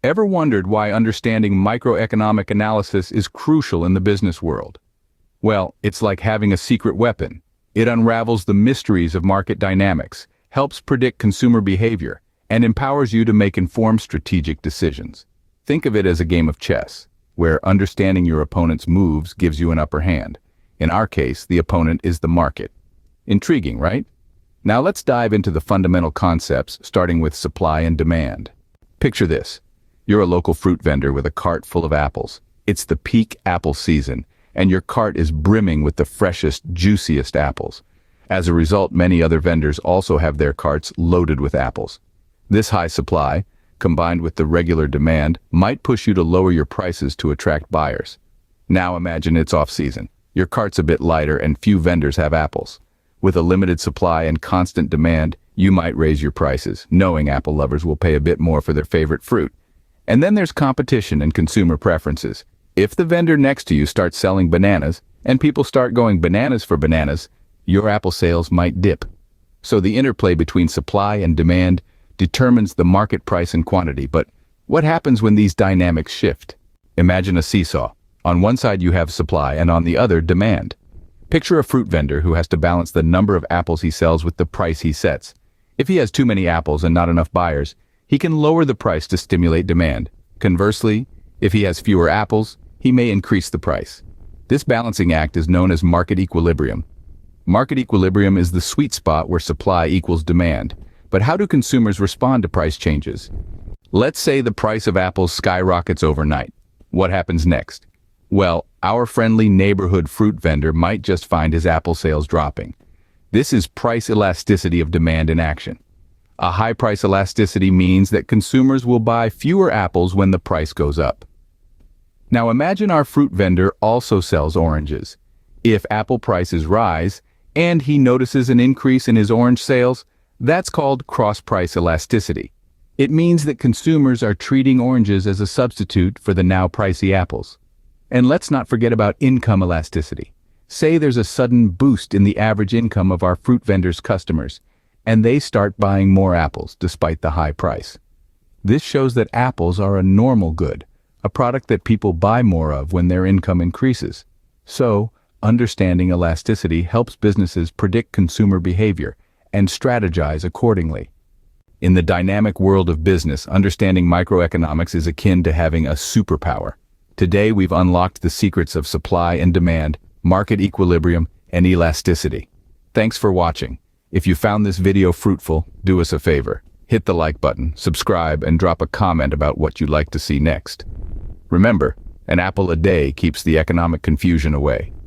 Ever wondered why understanding microeconomic analysis is crucial in the business world? Well, it's like having a secret weapon. It unravels the mysteries of market dynamics, helps predict consumer behavior, and empowers you to make informed strategic decisions. Think of it as a game of chess, where understanding your opponent's moves gives you an upper hand. In our case, the opponent is the market. Intriguing, right? Now let's dive into the fundamental concepts, starting with supply and demand. Picture this. You're a local fruit vendor with a cart full of apples. It's the peak apple season, and your cart is brimming with the freshest, juiciest apples. As a result, many other vendors also have their carts loaded with apples. This high supply, combined with the regular demand, might push you to lower your prices to attract buyers. Now imagine it's off-season. Your cart's a bit lighter and few vendors have apples. With a limited supply and constant demand, you might raise your prices, knowing apple lovers will pay a bit more for their favorite fruit. And then there's competition and consumer preferences. If the vendor next to you starts selling bananas, and people start going bananas for bananas, your apple sales might dip. So the interplay between supply and demand determines the market price and quantity. But what happens when these dynamics shift? Imagine a seesaw. On one side you have supply and on the other demand. Picture a fruit vendor who has to balance the number of apples he sells with the price he sets. If he has too many apples and not enough buyers, he can lower the price to stimulate demand. Conversely, if he has fewer apples, he may increase the price. This balancing act is known as market equilibrium. Market equilibrium is the sweet spot where supply equals demand. But how do consumers respond to price changes? Let's say the price of apples skyrockets overnight. What happens next? Well, our friendly neighborhood fruit vendor might just find his apple sales dropping. This is price elasticity of demand in action. A high price elasticity means that consumers will buy fewer apples when the price goes up. Now imagine our fruit vendor also sells oranges. If apple prices rise and he notices an increase in his orange sales, that's called cross-price elasticity. It means that consumers are treating oranges as a substitute for the now pricey apples. And let's not forget about income elasticity. Say there's a sudden boost in the average income of our fruit vendor's customers, and they start buying more apples despite the high price. This shows that apples are a normal good, a product that people buy more of when their income increases. So, understanding elasticity helps businesses predict consumer behavior and strategize accordingly. In the dynamic world of business, understanding microeconomics is akin to having a superpower. Today we've unlocked the secrets of supply and demand, market equilibrium, and elasticity. Thanks for watching. If you found this video fruitful, do us a favor. Hit the like button, subscribe, and drop a comment about what you'd like to see next. Remember, an apple a day keeps the economic confusion away.